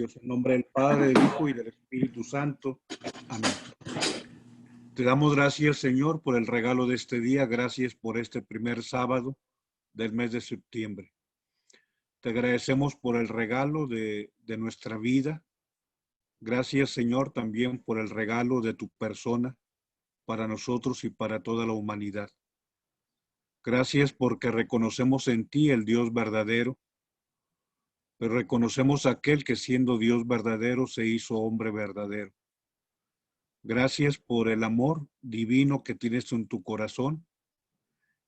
Dios, en nombre del Padre, del Hijo y del Espíritu Santo. Amén. Te damos gracias, Señor, por el regalo de este día. Gracias por este primer sábado del mes de septiembre. Te agradecemos por el regalo de nuestra vida. Gracias, Señor, también por el regalo de tu persona para nosotros y para toda la humanidad. Gracias porque reconocemos en ti el Dios verdadero, pero reconocemos a aquel que siendo Dios verdadero se hizo hombre verdadero. Gracias por el amor divino que tienes en tu corazón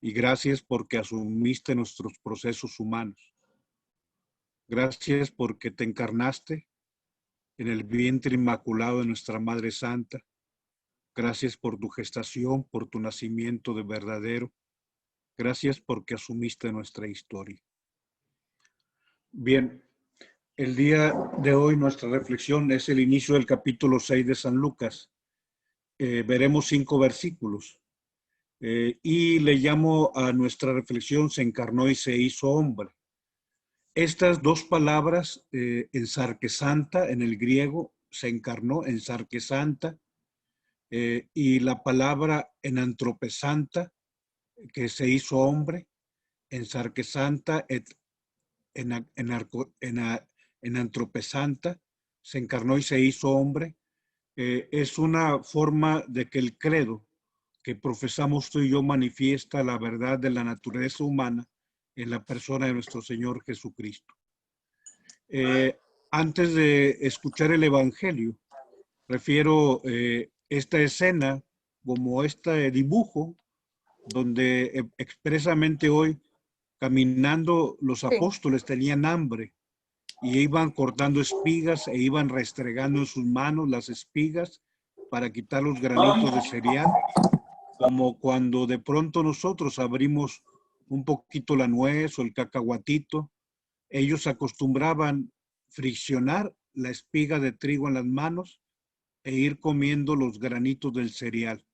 y gracias porque asumiste nuestros procesos humanos. Gracias porque te encarnaste en el vientre inmaculado de nuestra Madre Santa. Gracias por tu gestación, por tu nacimiento de verdadero. Gracias porque asumiste nuestra historia. Bien, el día de hoy nuestra reflexión es el inicio del capítulo 6 de San Lucas. Veremos 5 versículos. Y le llamo a nuestra reflexión, se encarnó y se hizo hombre. Estas dos palabras, en sarquesanta, en el griego, se encarnó en sarquesanta, y la palabra en antropesanta, que se hizo hombre, en sarquesanta, en antropesanta, se encarnó y se hizo hombre, es una forma de que el credo que profesamos tú y yo manifiesta la verdad de la naturaleza humana en la persona de nuestro Señor Jesucristo. Antes de escuchar el Evangelio, refiero esta escena como este dibujo donde expresamente hoy, caminando, los apóstoles tenían hambre y iban cortando espigas e iban restregando en sus manos las espigas para quitar los granitos de cereal, como cuando de pronto nosotros abrimos un poquito la nuez o el cacahuatito. Ellos acostumbraban friccionar la espiga de trigo en las manos e ir comiendo los granitos del cereal.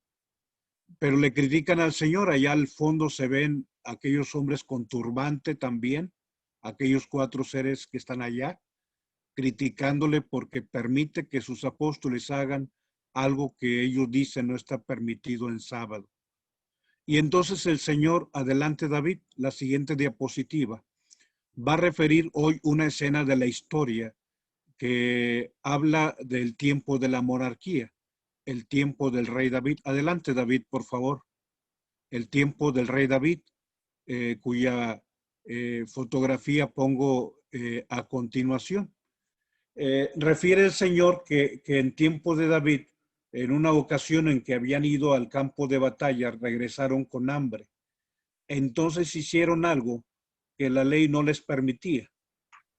Pero le critican al Señor. Allá al fondo se ven aquellos hombres con turbante también, aquellos 4 seres que están allá, criticándole porque permite que sus apóstoles hagan algo que ellos dicen no está permitido en sábado. Y entonces el Señor, adelante David, la siguiente diapositiva, va a referir hoy una escena de la historia que habla del tiempo de la monarquía, el tiempo del rey David. Adelante David, por favor. El tiempo del rey David, cuya fotografía pongo a continuación. Refiere el Señor que en tiempo de David, en una ocasión en que habían ido al campo de batalla, regresaron con hambre. Entonces hicieron algo que la ley no les permitía,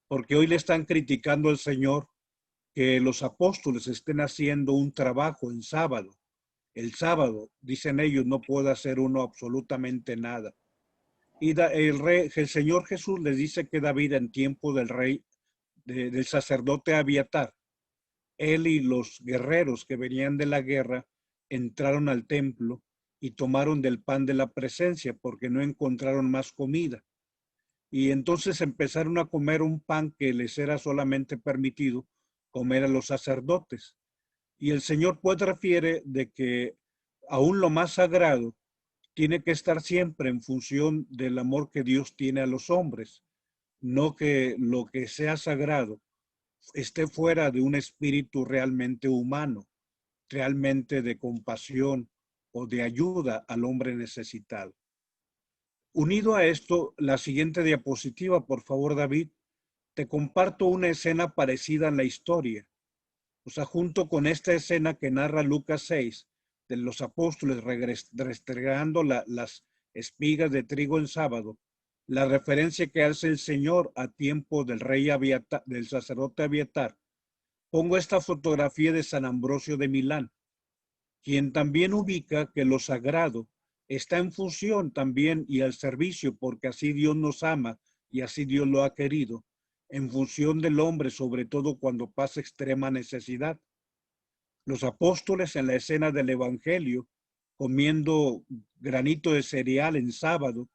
porque hoy le están criticando al Señor que los apóstoles estén haciendo un trabajo en sábado. El sábado, dicen ellos, no puede hacer uno absolutamente nada. Y el Señor Jesús les dice que David, en tiempo del rey, del sacerdote Abiatar, él y los guerreros que venían de la guerra entraron al templo y tomaron del pan de la presencia porque no encontraron más comida. Y entonces empezaron a comer un pan que les era solamente permitido comer a los sacerdotes. Y el Señor pues refiere de que aún lo más sagrado tiene que estar siempre en función del amor que Dios tiene a los hombres, no que lo que sea sagrado esté fuera de un espíritu realmente humano, realmente de compasión o de ayuda al hombre necesitado. Unido a esto, la siguiente diapositiva, por favor, David, te comparto una escena parecida en la historia. O sea, junto con esta escena que narra Lucas 6, de los apóstoles restregando las espigas de trigo en sábado, la referencia que hace el Señor a tiempo del rey Abiatar, del sacerdote Abiatar, pongo esta fotografía de San Ambrosio de Milán, quien también ubica que lo sagrado está en función también y al servicio, porque así Dios nos ama y así Dios lo ha querido, en función del hombre, sobre todo cuando pasa extrema necesidad. Los apóstoles en la escena del Evangelio, comiendo granito de cereal en sábado,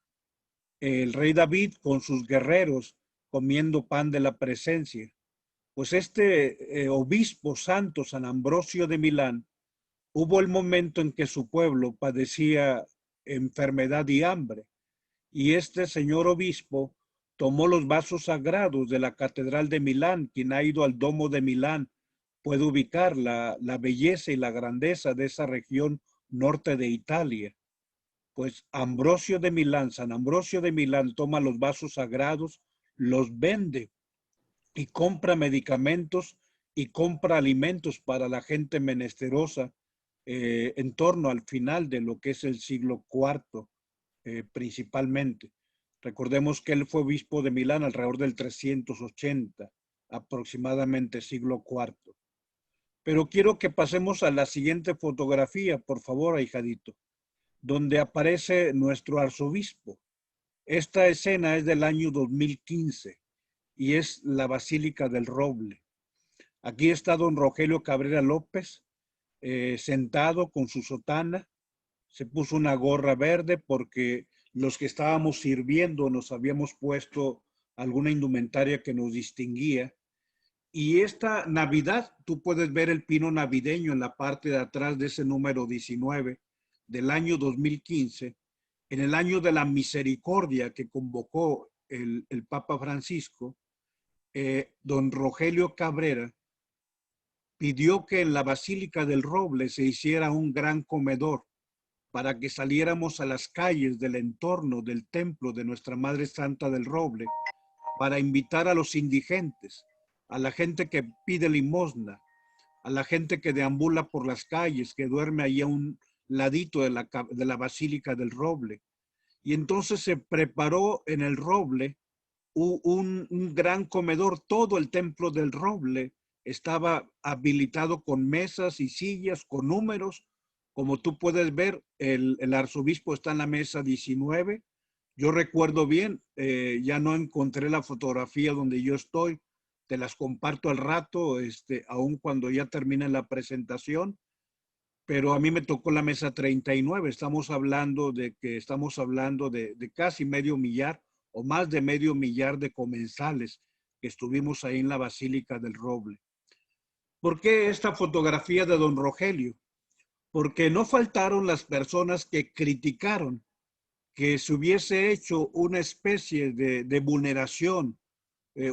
el rey David con sus guerreros comiendo pan de la presencia. Pues este obispo santo, San Ambrosio de Milán, hubo el momento en que su pueblo padecía enfermedad y hambre, y este señor obispo tomó los vasos sagrados de la Catedral de Milán. Quien ha ido al Domo de Milán puede ubicar la belleza y la grandeza de esa región norte de Italia. Pues Ambrosio de Milán, San Ambrosio de Milán toma los vasos sagrados, los vende y compra medicamentos y compra alimentos para la gente menesterosa en torno al final de lo que es el siglo IV principalmente. Recordemos que él fue obispo de Milán alrededor del 380, aproximadamente siglo IV. Pero quiero que pasemos a la siguiente fotografía, por favor, ahijadito, donde aparece nuestro arzobispo. Esta escena es del año 2015 y es la Basílica del Roble. Aquí está don Rogelio Cabrera López, sentado con su sotana. Se puso una gorra verde porque los que estábamos sirviendo nos habíamos puesto alguna indumentaria que nos distinguía. Y esta Navidad, tú puedes ver el pino navideño en la parte de atrás de ese número 19 del año 2015, en el año de la misericordia que convocó el Papa Francisco. Don Rogelio Cabrera pidió que en la Basílica del Roble se hiciera un gran comedor para que saliéramos a las calles del entorno del templo de Nuestra Madre Santa del Roble para invitar a los indigentes, a la gente que pide limosna, a la gente que deambula por las calles, que duerme ahí a un ladito de la Basílica del Roble. Y entonces se preparó en el Roble un gran comedor. Todo el templo del Roble estaba habilitado con mesas y sillas, con números. Como tú puedes ver, el arzobispo está en la mesa 19. Yo recuerdo bien, ya no encontré la fotografía donde yo estoy, te las comparto al rato, aun cuando ya termine la presentación, pero a mí me tocó la mesa 39. Estamos hablando de casi medio millar o más de medio millar de comensales que estuvimos ahí en la Basílica del Roble. ¿Por qué esta fotografía de don Rogelio? Porque no faltaron las personas que criticaron que se hubiese hecho una especie de vulneración,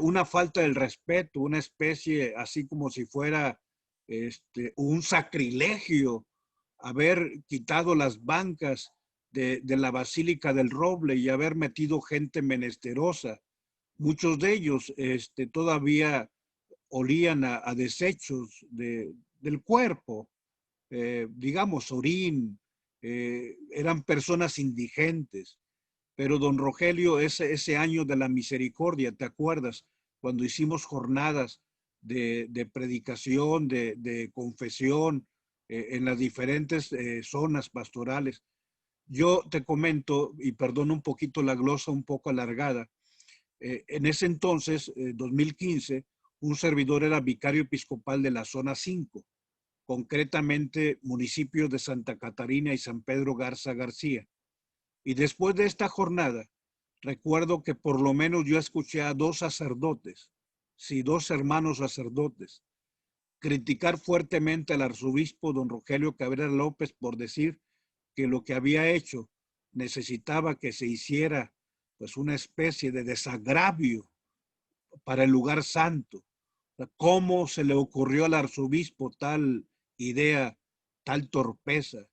una falta del respeto, una especie así como si fuera un sacrilegio haber quitado las bancas de la Basílica del Roble y haber metido gente menesterosa. Muchos de ellos todavía olían a desechos del cuerpo, digamos, orín, eran personas indigentes. Pero don Rogelio, ese año de la misericordia, ¿te acuerdas? Cuando hicimos jornadas de predicación, de confesión en las diferentes zonas pastorales. Yo te comento, y perdono un poquito la glosa un poco alargada, en ese entonces, 2015, un servidor era vicario episcopal de la zona 5, concretamente municipios de Santa Catarina y San Pedro Garza García. Y después de esta jornada, recuerdo que por lo menos yo escuché a dos sacerdotes, sí, dos hermanos sacerdotes, criticar fuertemente al arzobispo don Rogelio Cabrera López por decir que lo que había hecho necesitaba que se hiciera pues una especie de desagravio para el lugar santo. ¿Cómo se le ocurrió al arzobispo tal idea, tal torpeza?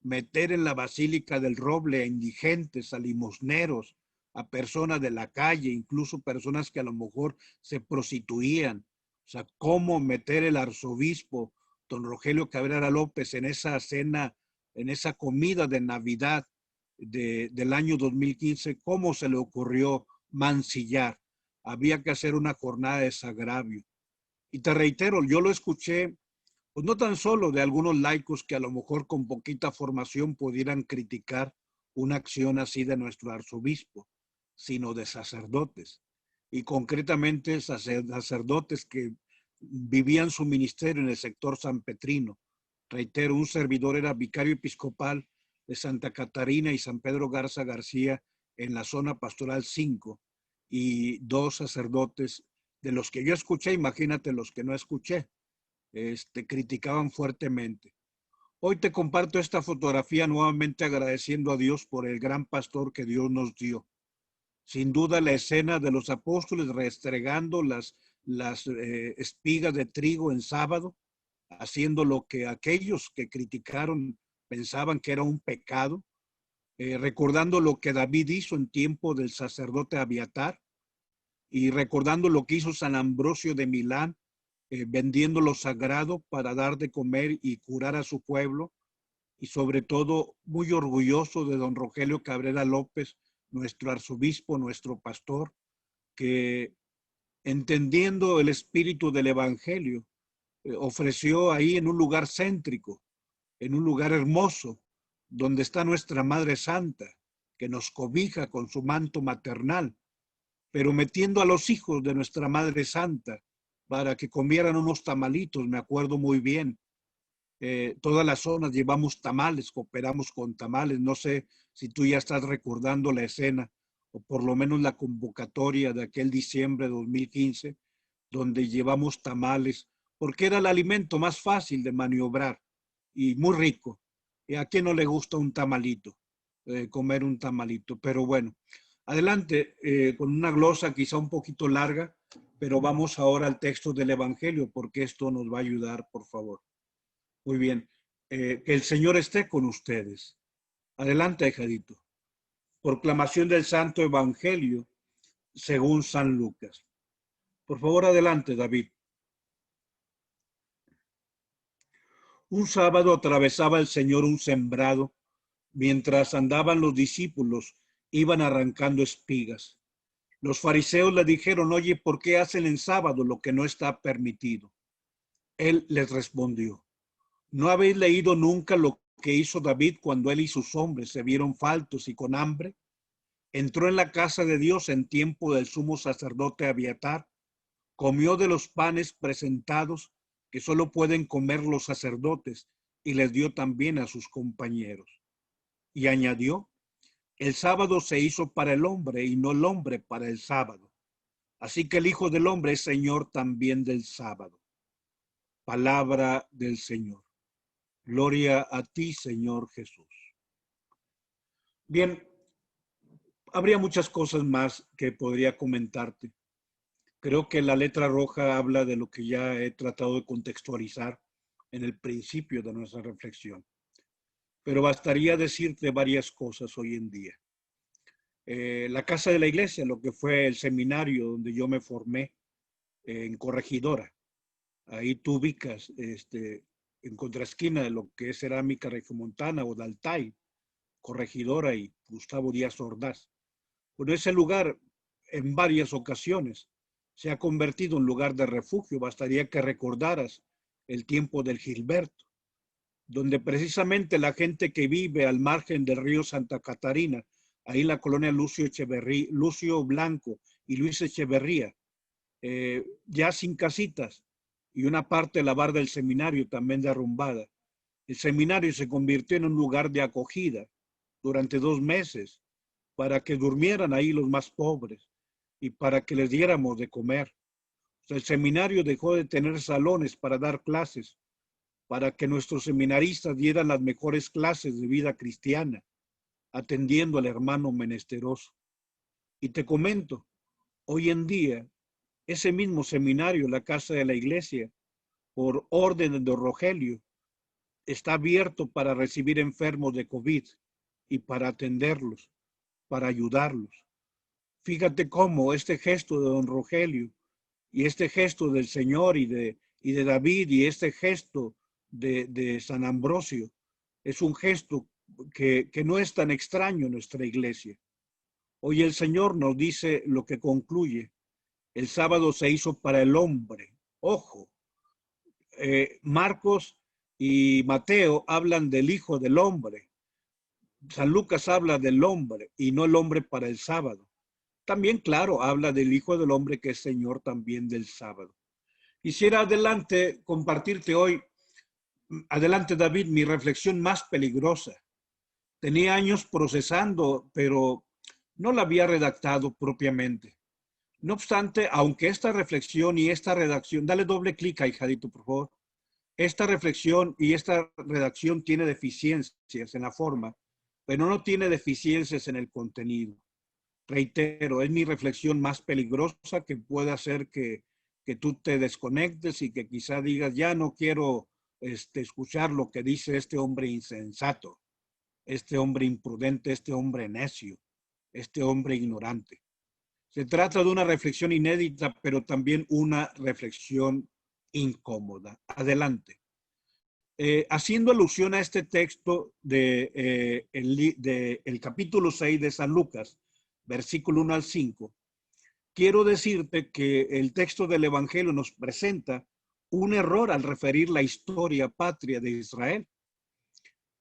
Meter en la Basílica del Roble a indigentes, a limosneros, a personas de la calle, incluso personas que a lo mejor se prostituían. O sea, ¿cómo meter el arzobispo, don Rogelio Cabrera López, en esa cena, en esa comida de Navidad del año 2015? ¿Cómo se le ocurrió mancillar? Había que hacer una jornada de desagravio. Y te reitero, yo lo escuché, pues no tan solo de algunos laicos que a lo mejor con poquita formación pudieran criticar una acción así de nuestro arzobispo, sino de sacerdotes. Y concretamente sacerdotes que vivían su ministerio en el sector sanpetrino. Reitero, un servidor era vicario episcopal de Santa Catarina y San Pedro Garza García en la zona pastoral 5 y dos sacerdotes De los que yo escuché, imagínate los que no escuché, criticaban fuertemente. Hoy te comparto esta fotografía nuevamente agradeciendo a Dios por el gran pastor que Dios nos dio. Sin duda la escena de los apóstoles restregando las espigas de trigo en sábado, haciendo lo que aquellos que criticaron pensaban que era un pecado, recordando lo que David hizo en tiempo del sacerdote Abiatar y recordando lo que hizo San Ambrosio de Milán, vendiendo lo sagrado para dar de comer y curar a su pueblo, y sobre todo muy orgulloso de don Rogelio Cabrera López, nuestro arzobispo, nuestro pastor, que entendiendo el espíritu del evangelio, ofreció ahí en un lugar céntrico, en un lugar hermoso, donde está nuestra Madre Santa, que nos cobija con su manto maternal, pero metiendo a los hijos de nuestra Madre Santa para que comieran unos tamalitos, me acuerdo muy bien. Todas las zonas llevamos tamales, cooperamos con tamales. No sé si tú ya estás recordando la escena o por lo menos la convocatoria de aquel diciembre de 2015, donde llevamos tamales, porque era el alimento más fácil de maniobrar y muy rico. ¿Y a quién no le gusta un tamalito? Comer un tamalito. Pero bueno, adelante con una glosa quizá un poquito larga, pero vamos ahora al texto del Evangelio, porque esto nos va a ayudar, por favor. Muy bien. Que el Señor esté con ustedes. Adelante, hijadito. Proclamación del Santo Evangelio según San Lucas. Por favor, adelante, David. Un sábado atravesaba el Señor un sembrado. Mientras andaban los discípulos, iban arrancando espigas. Los fariseos le dijeron, oye, ¿por qué hacen en sábado lo que no está permitido? Él les respondió, ¿no habéis leído nunca lo que hizo David cuando él y sus hombres se vieron faltos y con hambre? Entró en la casa de Dios en tiempo del sumo sacerdote Abiatar, comió de los panes presentados que solo pueden comer los sacerdotes y les dio también a sus compañeros. Y añadió, el sábado se hizo para el hombre y no el hombre para el sábado. Así que el Hijo del Hombre es Señor también del sábado. Palabra del Señor. Gloria a ti, Señor Jesús. Bien, habría muchas cosas más que podría comentarte. Creo que la letra roja habla de lo que ya he tratado de contextualizar en el principio de nuestra reflexión. Pero bastaría decirte varias cosas hoy en día. La casa de la iglesia, lo que fue el seminario donde yo me formé en Corregidora. Ahí tú ubicas en contraesquina de lo que es Cerámica Regiomontana o Daltay, Corregidora y Gustavo Díaz Ordaz. Bueno, ese lugar en varias ocasiones se ha convertido en lugar de refugio. Bastaría que recordaras el tiempo del Gilberto, donde precisamente la gente que vive al margen del río Santa Catarina, ahí en la colonia Lucio Blanco y Luis Echeverría, ya sin casitas y una parte de la barda del seminario también derrumbada. El seminario se convirtió en un lugar de acogida durante 2 meses para que durmieran ahí los más pobres y para que les diéramos de comer. O sea, el seminario dejó de tener salones para dar clases, para que nuestros seminaristas dieran las mejores clases de vida cristiana, atendiendo al hermano menesteroso. Y te comento, hoy en día, ese mismo seminario, la casa de la iglesia, por orden de Rogelio, está abierto para recibir enfermos de COVID y para atenderlos, para ayudarlos. Fíjate cómo este gesto de don Rogelio y este gesto del Señor y de David y este gesto de San Ambrosio es un gesto que no es tan extraño en nuestra iglesia. Hoy el Señor nos dice lo que concluye. El sábado se hizo para el hombre. Ojo, Marcos y Mateo hablan del Hijo del Hombre. San Lucas habla del hombre y no el hombre para el sábado. También, claro, habla del Hijo del Hombre que es Señor también del sábado. Quisiera adelante compartirte hoy, adelante David, mi reflexión más peligrosa. Tenía años procesando, pero no la había redactado propiamente. No obstante, aunque esta reflexión y esta redacción, dale doble clic, ahijadito, por favor. Esta reflexión y esta redacción tiene deficiencias en la forma, pero no tiene deficiencias en el contenido. Reitero, es mi reflexión más peligrosa que puede hacer que tú te desconectes y que quizá digas, ya no quiero escuchar lo que dice este hombre insensato, este hombre imprudente, este hombre necio, este hombre ignorante. Se trata de una reflexión inédita, pero también una reflexión incómoda. Adelante. Haciendo alusión a este texto el capítulo 6 de San Lucas, versículo 1 al 5, quiero decirte que el texto del Evangelio nos presenta un error al referir la historia patria de Israel.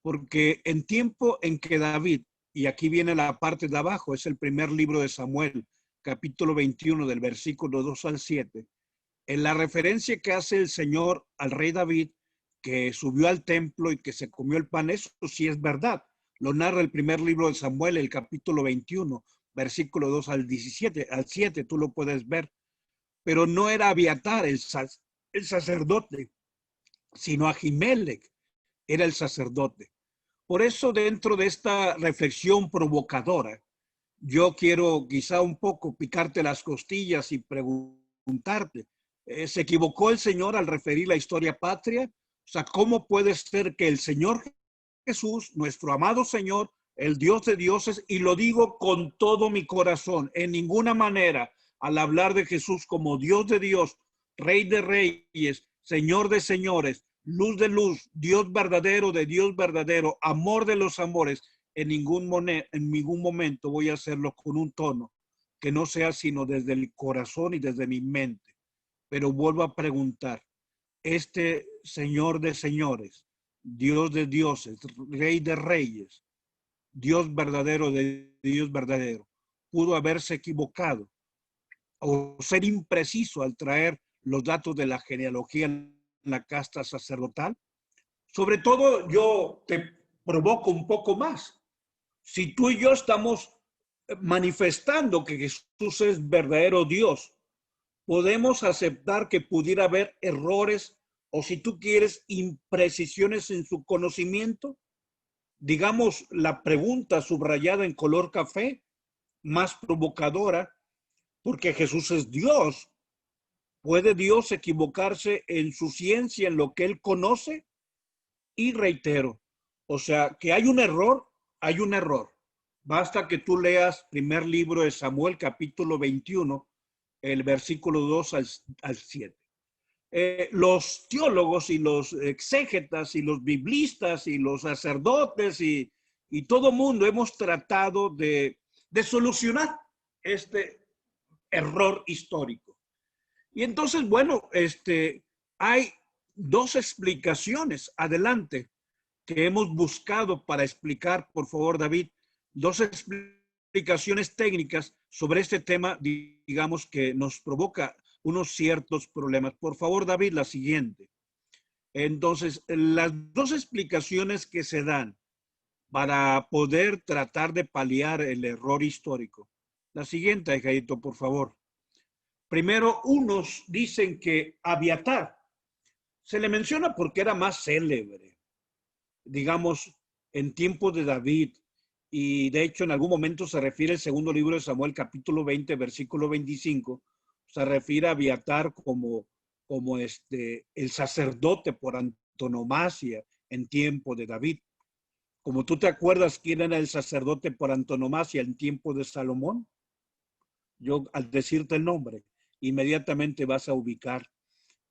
Porque en tiempo en que David, y aquí viene la parte de abajo, es el primer libro de Samuel, capítulo 21 del versículo 2 al 7, en la referencia que hace el Señor al rey David, que subió al templo y que se comió el pan, eso sí es verdad. Lo narra el primer libro de Samuel, el capítulo 21, versículo 2 al 17, al 7, tú lo puedes ver. Pero no era Abiatar el sacerdote, sino Ahimelech era el sacerdote. Por eso, dentro de esta reflexión provocadora, yo quiero quizá un poco picarte las costillas y preguntarte, ¿se equivocó el Señor al referir la historia patria? O sea, ¿cómo puede ser que el Señor Jesús, nuestro amado Señor, el Dios de dioses, y lo digo con todo mi corazón, en ninguna manera, al hablar de Jesús como Dios de Dios, Rey de reyes, Señor de señores, luz de luz, Dios verdadero de Dios verdadero, amor de los amores, en ningún momento voy a hacerlo con un tono que no sea sino desde el corazón y desde mi mente. Pero vuelvo a preguntar, este Señor de señores, Dios de dioses, Rey de reyes, Dios verdadero de Dios verdadero, pudo haberse equivocado o ser impreciso al traer los datos de la genealogía en la casta sacerdotal? Sobre todo, yo te provoco un poco más. Si tú y yo estamos manifestando que Jesús es verdadero Dios, podemos aceptar que pudiera haber errores o, si tú quieres, imprecisiones en su conocimiento. Digamos, la pregunta subrayada en color café, más provocadora, porque Jesús es Dios. ¿Puede Dios equivocarse en su ciencia, en lo que él conoce? Y reitero, o sea, que hay un error, hay un error. Basta que tú leas primer libro de Samuel, capítulo 21, el versículo 2 al 7. Los teólogos y los exégetas y los biblistas y los sacerdotes y todo mundo hemos tratado de solucionar este error histórico. Y entonces, bueno, hay dos explicaciones adelante que hemos buscado para explicar, por favor, David, dos explicaciones técnicas sobre este tema, digamos, que nos provoca unos ciertos problemas. Por favor, David, la siguiente. Entonces, las dos explicaciones que se dan para poder tratar de paliar el error histórico. La siguiente, Jaito, por favor. Primero, unos dicen que Abiatar se le menciona porque era más célebre, digamos, en tiempos de David, y de hecho en algún momento se refiere el segundo libro de Samuel, capítulo 20, versículo 25, se refiere a Abiatar como el sacerdote por antonomasia en tiempo de David. Como tú te acuerdas quién era el sacerdote por antonomasia en tiempo de Salomón, yo al decirte el nombre, inmediatamente vas a ubicar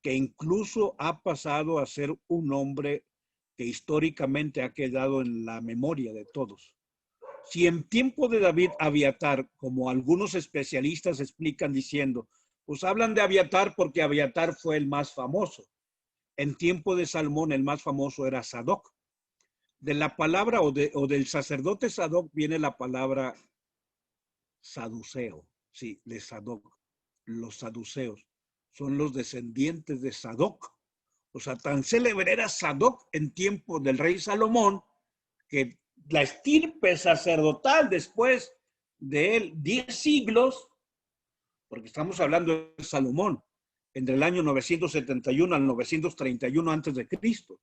que incluso ha pasado a ser un hombre que históricamente ha quedado en la memoria de todos. Si en tiempo de David Abiatar, como algunos especialistas explican diciendo, pues hablan de Abiatar porque Abiatar fue el más famoso. En tiempo de Salomón el más famoso era Sadoc. De la palabra o del sacerdote Sadoc viene la palabra saduceo, sí, de Sadoc. Los saduceos son los descendientes de Sadoc. O sea, tan célebre era Sadoc en tiempo del rey Salomón que la estirpe sacerdotal después de él 10 siglos, porque estamos hablando de Salomón, entre el año 971 al 931 antes de Cristo.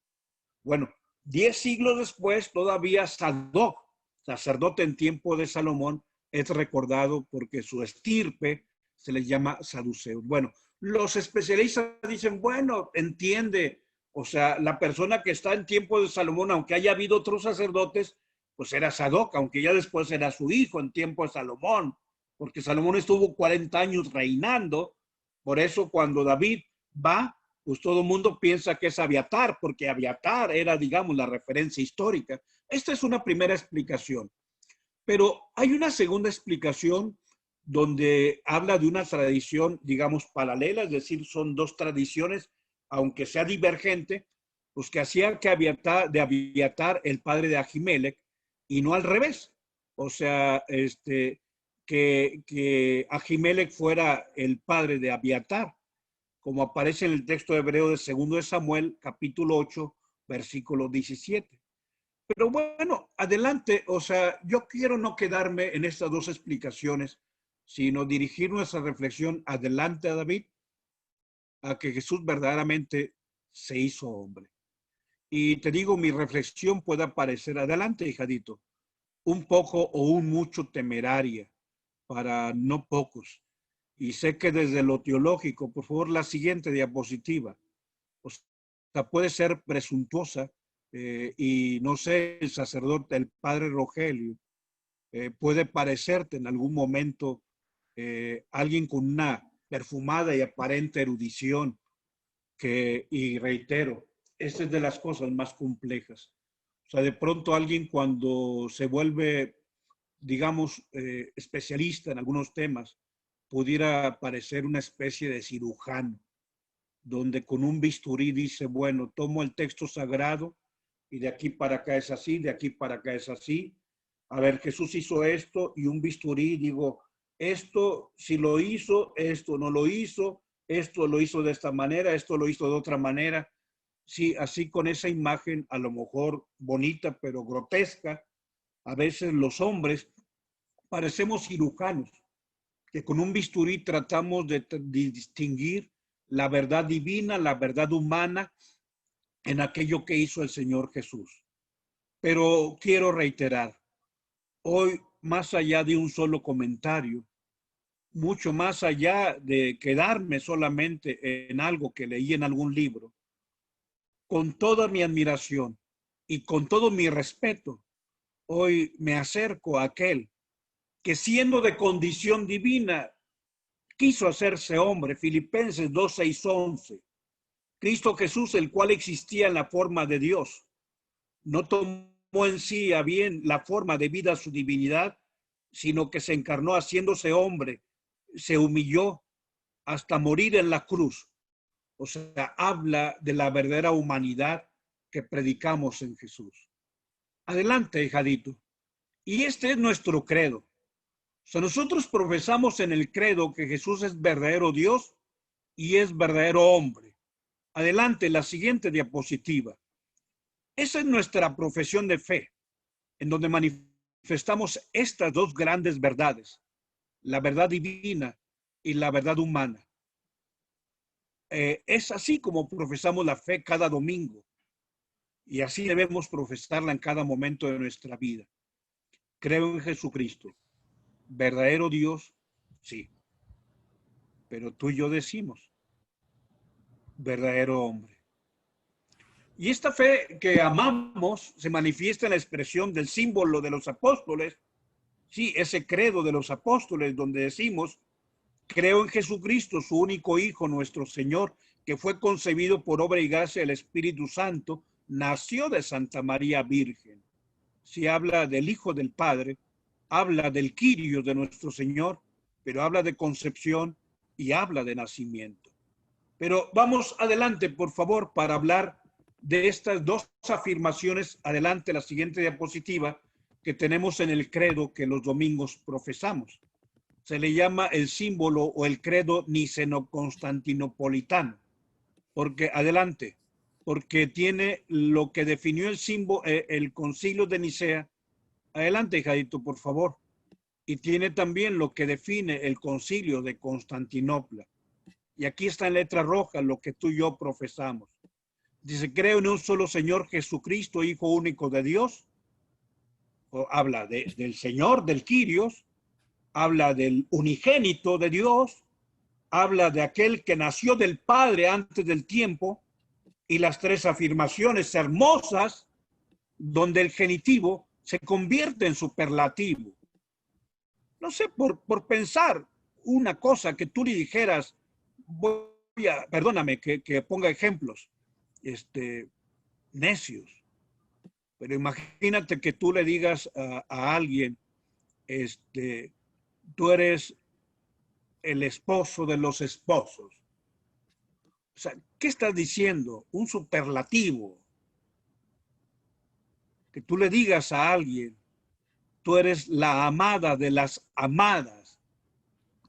Bueno, 10 siglos después, todavía Sadoc, sacerdote en tiempo de Salomón, es recordado porque su estirpe se les llama saduceos. Bueno, los especialistas dicen, bueno, entiende, o sea, la persona que está en tiempo de Salomón, aunque haya habido otros sacerdotes, pues era Sadoc, aunque ya después era su hijo en tiempo de Salomón, porque Salomón estuvo 40 años reinando. Por eso cuando David va, pues todo el mundo piensa que es Abiatar, porque Abiatar era, digamos, la referencia histórica. Esta es una primera explicación. Pero hay una segunda explicación donde habla de una tradición, digamos, paralela, es decir, son dos tradiciones, aunque sea divergente, pues que hacía que Abiatar el padre de Ahimelech y no al revés. O sea, que Ahimelech fuera el padre de Abiatar, como aparece en el texto hebreo de 2 de Samuel, capítulo 8, versículo 17. Pero bueno, adelante, o sea, yo quiero no quedarme en estas dos explicaciones, sino dirigir nuestra reflexión adelante a David, a que Jesús verdaderamente se hizo hombre. Y te digo, mi reflexión puede parecer, adelante, hijadito, un poco o un mucho temeraria para no pocos. Y sé que desde lo teológico, por favor, la siguiente diapositiva, o sea, puede ser presuntuosa, y no sé, el sacerdote, el padre Rogelio, puede parecerte en algún momento alguien con una perfumada y aparente erudición, y reitero, esta es de las cosas más complejas. O sea, de pronto alguien cuando se vuelve, digamos, especialista en algunos temas, pudiera parecer una especie de cirujano, donde con un bisturí dice, bueno, tomo el texto sagrado y de aquí para acá es así, de aquí para acá es así. A ver, Jesús hizo esto y un bisturí, digo, esto si lo hizo, esto no lo hizo, esto lo hizo de esta manera, esto lo hizo de otra manera. Sí, así con esa imagen a lo mejor bonita, pero grotesca, a veces los hombres parecemos cirujanos, que con un bisturí tratamos de distinguir la verdad divina, la verdad humana en aquello que hizo el Señor Jesús. Pero quiero reiterar, hoy más allá de un solo comentario, mucho más allá de quedarme solamente en algo que leí en algún libro, con toda mi admiración y con todo mi respeto, hoy me acerco a aquel que siendo de condición divina, quiso hacerse hombre. Filipenses 2, 6, 11. Cristo Jesús, el cual existía en la forma de Dios, no tomó en sí a bien la forma debida a su divinidad, sino que se encarnó haciéndose hombre, se humilló hasta morir en la cruz. O sea, habla de la verdadera humanidad que predicamos en Jesús. Adelante, hijadito. Y este es nuestro credo. O sea, nosotros profesamos en el credo que Jesús es verdadero Dios y es verdadero hombre. Adelante, la siguiente diapositiva. Esa es nuestra profesión de fe, en donde manifestamos estas dos grandes verdades, la verdad divina y la verdad humana. Es así como profesamos la fe cada domingo y así debemos profesarla en cada momento de nuestra vida. Creo en Jesucristo, verdadero Dios, sí, pero tú y yo decimos, verdadero hombre. Y esta fe que amamos se manifiesta en la expresión del símbolo de los apóstoles, sí, ese credo de los apóstoles donde decimos, creo en Jesucristo, su único Hijo, nuestro Señor, que fue concebido por obra y gracia del Espíritu Santo, nació de Santa María Virgen. Si habla del Hijo del Padre, habla del Kyrios de nuestro Señor, pero habla de concepción y habla de nacimiento. Pero vamos adelante, por favor, para hablar de estas dos afirmaciones. Adelante, la siguiente diapositiva que tenemos en el credo que los domingos profesamos. Se le llama el símbolo o el credo niceno-constantinopolitano. Porque, adelante, porque tiene lo que definió el símbolo, el concilio de Nicea. Adelante, hijadito, por favor. y tiene también lo que define el concilio de Constantinopla. Y aquí está en letra roja lo que tú y yo profesamos. Dice, creo en un solo Señor Jesucristo, Hijo único de Dios. O habla del Señor, del Kyrios, habla del unigénito de Dios, habla de aquel que nació del Padre antes del tiempo, y las tres afirmaciones hermosas donde el genitivo se convierte en superlativo. No sé, por pensar una cosa que tú le dijeras, perdóname que ponga ejemplos, necios, pero imagínate que tú le digas a alguien, tú eres el esposo de los esposos. O sea, ¿qué estás diciendo? Un superlativo. Que tú le digas a alguien, tú eres la amada de las amadas.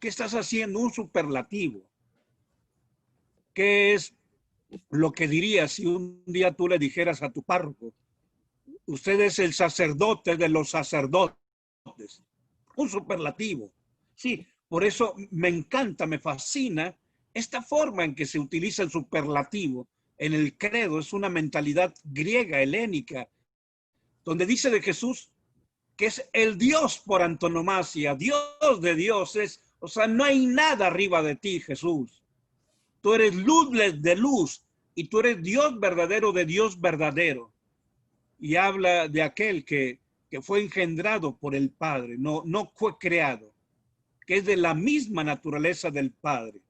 ¿Qué estás haciendo? Un superlativo. ¿Qué es lo que dirías si un día tú le dijeras a tu párroco, usted es el sacerdote de los sacerdotes? Un superlativo. Sí, por eso me encanta, me fascina esta forma en que se utiliza el superlativo en el credo. Es una mentalidad griega, helénica, donde dice de Jesús que es el Dios por antonomasia, Dios de dioses. O sea, no hay nada arriba de ti, Jesús. Tú eres luz de luz y tú eres Dios verdadero de Dios verdadero. Y habla de aquel que fue engendrado por el Padre, no fue creado, que es de la misma naturaleza del Padre.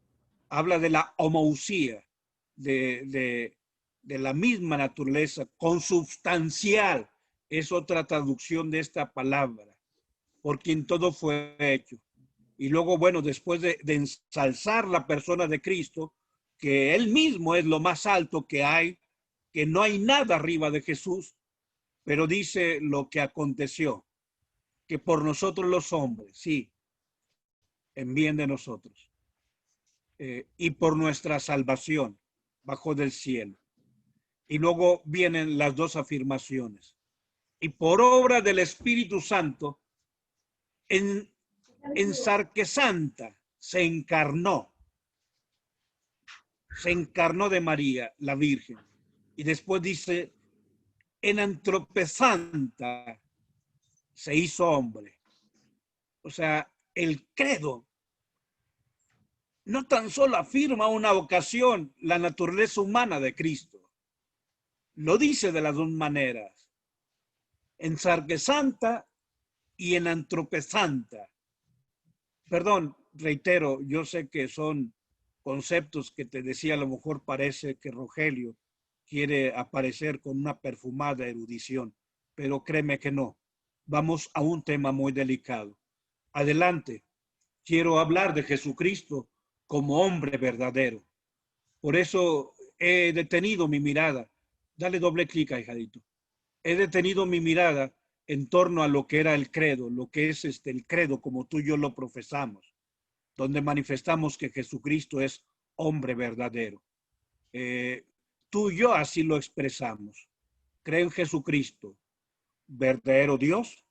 Habla de la homousía, de la misma naturaleza, consubstancial. Es otra traducción de esta palabra, por quien todo fue hecho. Y luego, bueno, después de ensalzar la persona de Cristo, que él mismo es lo más alto que hay, que no hay nada arriba de Jesús, pero dice lo que aconteció, que por nosotros los hombres, sí, en bien de nosotros, y por nuestra salvación, bajo del cielo. Y luego vienen las dos afirmaciones. Y por obra del Espíritu Santo, en Sarquesanta se encarnó de María, la Virgen. Y después dice, en Antropesanta se hizo hombre. O sea, el credo no tan solo afirma una ocasión la naturaleza humana de Cristo, lo dice de las dos maneras, en Sarquesanta y en Antropesanta. Perdón, reitero, yo sé que son conceptos que te decía, a lo mejor parece que Rogelio quiere aparecer con una perfumada erudición, pero créeme que no. Vamos a un tema muy delicado. Adelante, quiero hablar de Jesucristo como hombre verdadero. Por eso he detenido mi mirada. Dale doble clic, hijadito. He detenido mi mirada en torno a lo que era el credo, lo que es el credo como tú y yo lo profesamos, donde manifestamos que Jesucristo es hombre verdadero. Tú y yo así lo expresamos. Creo en Jesucristo, verdadero Dios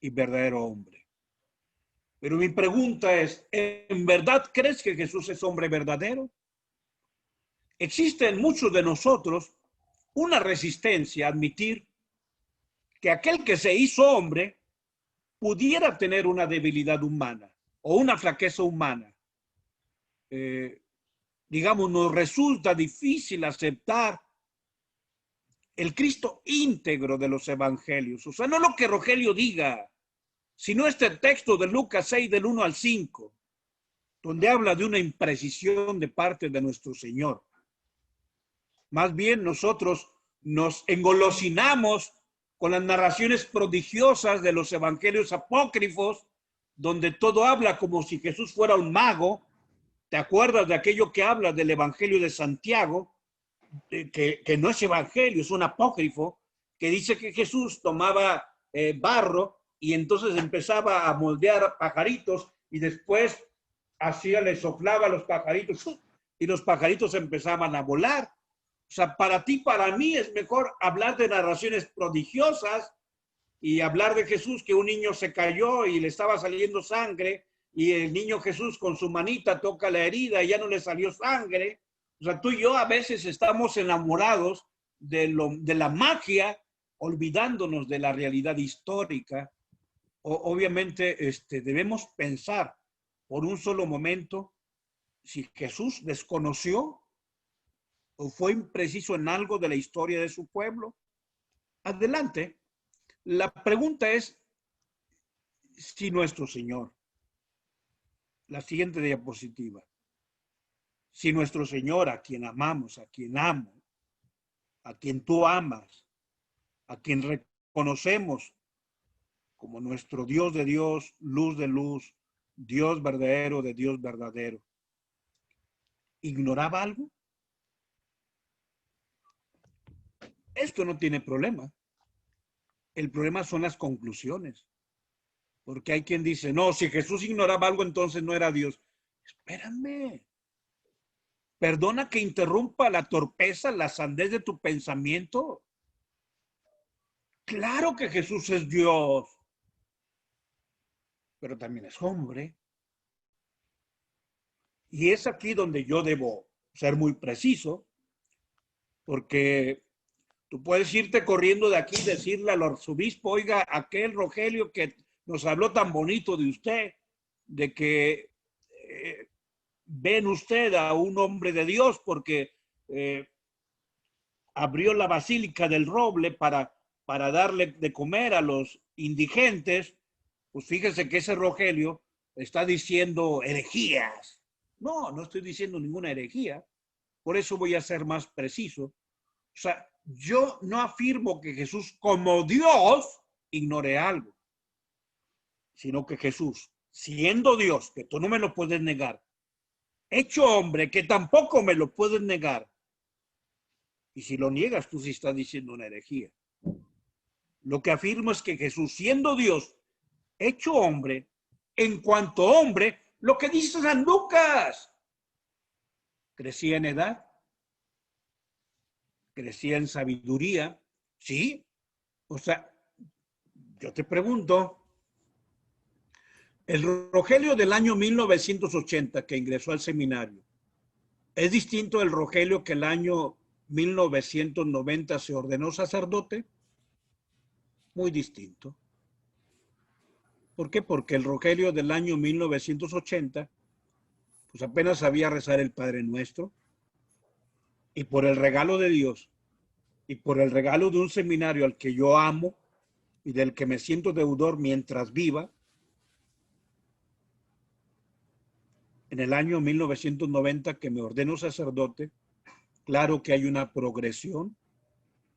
y verdadero hombre. Pero mi pregunta es, ¿en verdad crees que Jesús es hombre verdadero? Existe en muchos de nosotros una resistencia a admitir que aquel que se hizo hombre pudiera tener una debilidad humana o una flaqueza humana. Digamos, nos resulta difícil aceptar el Cristo íntegro de los evangelios. O sea, no lo que Rogelio diga, sino este texto de Lucas 6, del 1 al 5, donde habla de una imprecisión de parte de nuestro Señor. Más bien nosotros nos engolosinamos con las narraciones prodigiosas de los evangelios apócrifos, donde todo habla como si Jesús fuera un mago. ¿Te acuerdas de aquello que habla del evangelio de Santiago? Que no es evangelio, es un apócrifo, que dice que Jesús tomaba barro y entonces empezaba a moldear pajaritos y después hacía, le soplaba a los pajaritos y los pajaritos empezaban a volar. O sea, para ti, para mí es mejor hablar de narraciones prodigiosas y hablar de Jesús, que un niño se cayó y le estaba saliendo sangre, y el niño Jesús con su manita toca la herida y ya no le salió sangre. O sea, tú y yo a veces estamos enamorados de la magia, olvidándonos de la realidad histórica. Obviamente debemos pensar por un solo momento si Jesús desconoció o fue impreciso en algo de la historia de su pueblo. Adelante. La pregunta es si nuestro Señor, la siguiente diapositiva, si nuestro Señor, a quien amamos, a quien amo, a quien tú amas, a quien reconocemos como nuestro Dios de Dios, luz de luz, Dios verdadero de Dios verdadero, ¿ignoraba algo? Esto no tiene problema. El problema son las conclusiones. Porque hay quien dice, no, si Jesús ignoraba algo, entonces no era Dios. Espérame. Perdona que interrumpa la torpeza, la sandez de tu pensamiento. Claro que Jesús es Dios, pero también es hombre. Y es aquí donde yo debo ser muy preciso, porque tú puedes irte corriendo de aquí y decirle al arzobispo, oiga, aquel Rogelio que nos habló tan bonito de usted, de que ven usted a un hombre de Dios porque abrió la Basílica del Roble para darle de comer a los indigentes. Pues fíjese que ese Rogelio está diciendo herejías. No, no estoy diciendo ninguna herejía. Por eso voy a ser más preciso. O sea, yo no afirmo que Jesús como Dios ignore algo, sino que Jesús, siendo Dios, que tú no me lo puedes negar, hecho hombre, que tampoco me lo puedes negar, y si lo niegas, tú sí estás diciendo una herejía. Lo que afirmo es que Jesús, siendo Dios, hecho hombre, en cuanto hombre, lo que dice San Lucas, crecía en edad, crecía en sabiduría, ¿sí? O sea, yo te pregunto, el Rogelio del año 1980 que ingresó al seminario, ¿es distinto del Rogelio que el año 1990 se ordenó sacerdote? Muy distinto. ¿Por qué? Porque el Rogelio del año 1980, pues apenas sabía rezar el Padre Nuestro, y por el regalo de Dios, y por el regalo de un seminario al que yo amo, y del que me siento deudor mientras viva, en el año 1990 que me ordeno sacerdote, claro que hay una progresión,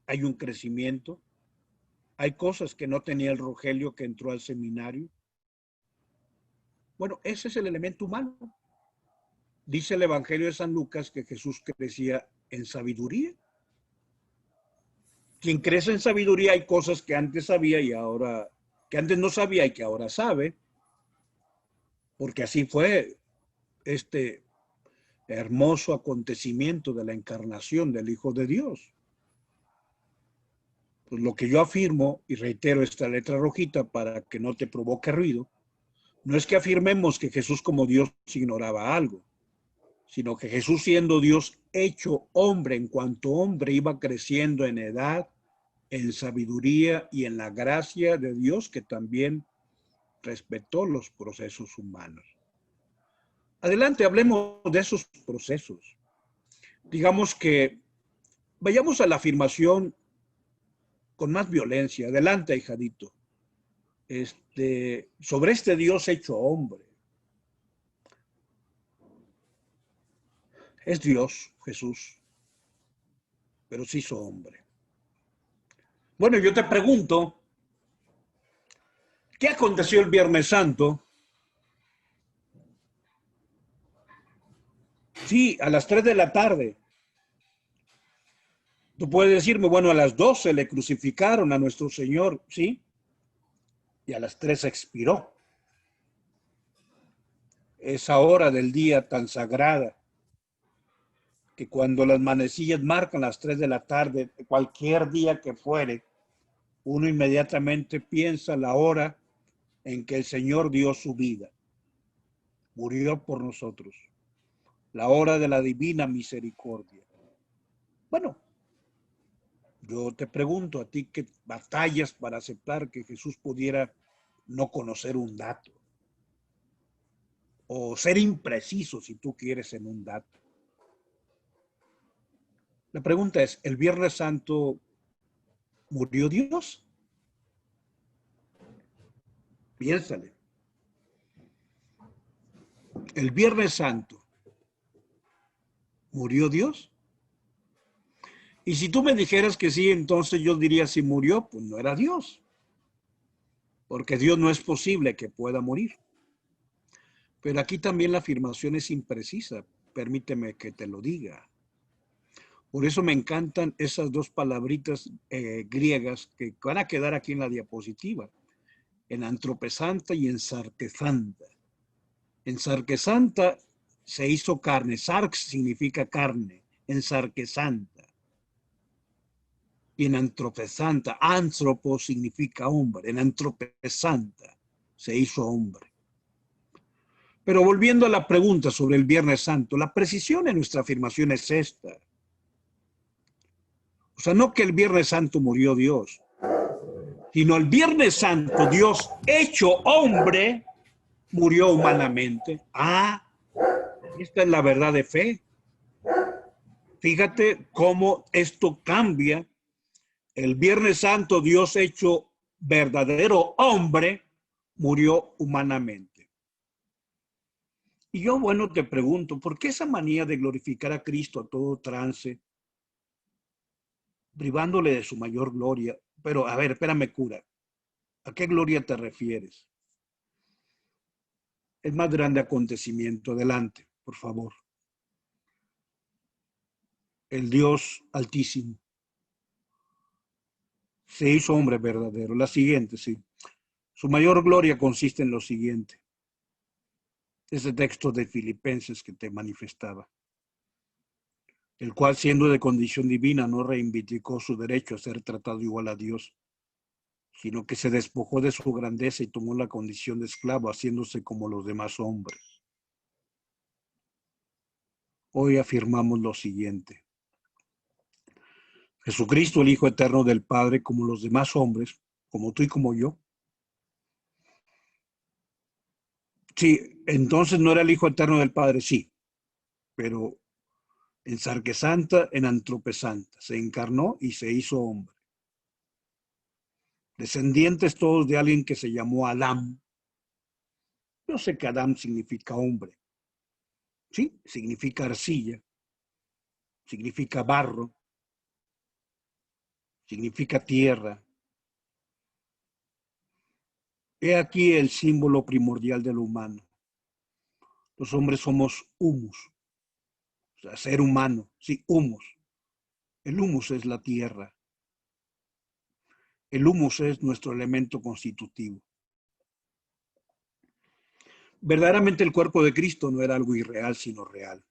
hay un crecimiento, hay cosas que no tenía el Rogelio que entró al seminario. Bueno, ese es el elemento humano. Dice el Evangelio de San Lucas que Jesús crecía en sabiduría. Quien crece en sabiduría hay cosas que antes sabía y ahora, que antes no sabía y que ahora sabe, porque así fue este hermoso acontecimiento de la encarnación del Hijo de Dios. Pues lo que yo afirmo, y reitero esta letra rojita para que no te provoque ruido, no es que afirmemos que Jesús como Dios ignoraba algo, sino que Jesús siendo Dios hecho hombre, en cuanto hombre iba creciendo en edad, en sabiduría y en la gracia de Dios, que también respetó los procesos humanos. Adelante, hablemos de esos procesos. Digamos que vayamos a la afirmación con más violencia. Adelante, hijadito. Sobre este Dios hecho hombre. Es Dios, Jesús, pero se hizo hombre. Bueno, yo te pregunto, ¿qué aconteció el Viernes Santo? Sí, a las 3 de la tarde. Tú puedes decirme, bueno, a las 12 le crucificaron a nuestro Señor, ¿sí? Y a las 3 expiró. Esa hora del día tan sagrada, que cuando las manecillas marcan las 3 de la tarde, cualquier día que fuere, uno inmediatamente piensa la hora en que el Señor dio su vida, murió por nosotros, la hora de la divina misericordia. Bueno, yo te pregunto a ti que batallas para aceptar que Jesús pudiera no conocer un dato o ser impreciso si tú quieres en un dato. La pregunta es, ¿el Viernes Santo murió Dios? Piénsale. ¿El Viernes Santo murió Dios? Y si tú me dijeras que sí, entonces yo diría si murió, pues no era Dios. Porque Dios no es posible que pueda morir. Pero aquí también la afirmación es imprecisa. Permíteme que te lo diga. Por eso me encantan esas dos palabritas griegas que van a quedar aquí en la diapositiva. En antropesanta y en sarquesanta. En sarquesanta se hizo carne. Sarx significa carne. En sarquesanta. Y en antropesanta, antropo significa hombre. En antropesanta se hizo hombre. Pero volviendo a la pregunta sobre el Viernes Santo, la precisión en nuestra afirmación es esta. O sea, no que el Viernes Santo murió Dios, sino el Viernes Santo, Dios hecho hombre, murió humanamente. Ah, esta es la verdad de fe. Fíjate cómo esto cambia. El Viernes Santo, Dios hecho verdadero hombre, murió humanamente. Y yo, bueno, te pregunto, ¿por qué esa manía de glorificar a Cristo a todo trance, privándole de su mayor gloria? Pero, a ver, espérame, cura. ¿A qué gloria te refieres? El más grande acontecimiento. Adelante, por favor. El Dios Altísimo se hizo hombre verdadero. La siguiente, sí. Su mayor gloria consiste en lo siguiente. Ese texto de Filipenses que te manifestaba. El cual, siendo de condición divina, no reivindicó su derecho a ser tratado igual a Dios, sino que se despojó de su grandeza y tomó la condición de esclavo, haciéndose como los demás hombres. Hoy afirmamos lo siguiente. Jesucristo, el Hijo eterno del Padre, como los demás hombres, como tú y como yo. Sí, entonces no era el Hijo eterno del Padre, sí, pero en Sarquesanta, en Antropesanta, se encarnó y se hizo hombre. Descendientes todos de alguien que se llamó Adán. Yo sé que Adán significa hombre, sí, significa arcilla, significa barro, significa tierra. He aquí el símbolo primordial del humano. Los hombres somos humus, o sea, ser humano, sí, humus. El humus es la tierra. El humus es nuestro elemento constitutivo. Verdaderamente el cuerpo de Cristo no era algo irreal, sino real.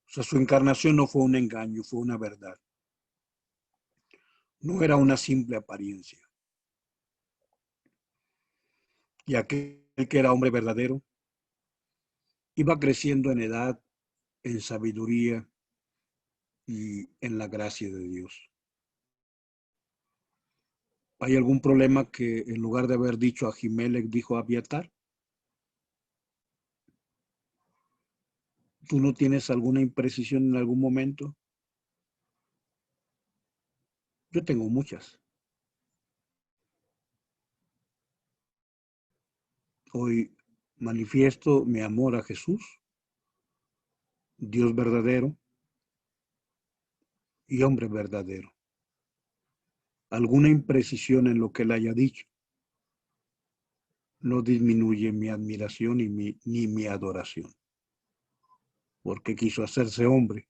O sea, su encarnación no fue un engaño, fue una verdad. No era una simple apariencia. Y aquel que era hombre verdadero iba creciendo en edad, en sabiduría y en la gracia de Dios. ¿Hay algún problema que en lugar de haber dicho Ahimelech dijo Abiatar? ¿Tú no tienes alguna imprecisión en algún momento? Yo tengo muchas. Hoy manifiesto mi amor a Jesús, Dios verdadero y hombre verdadero. Alguna imprecisión en lo que él haya dicho no disminuye mi admiración ni mi adoración, porque quiso hacerse hombre,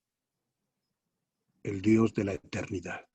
el Dios de la eternidad.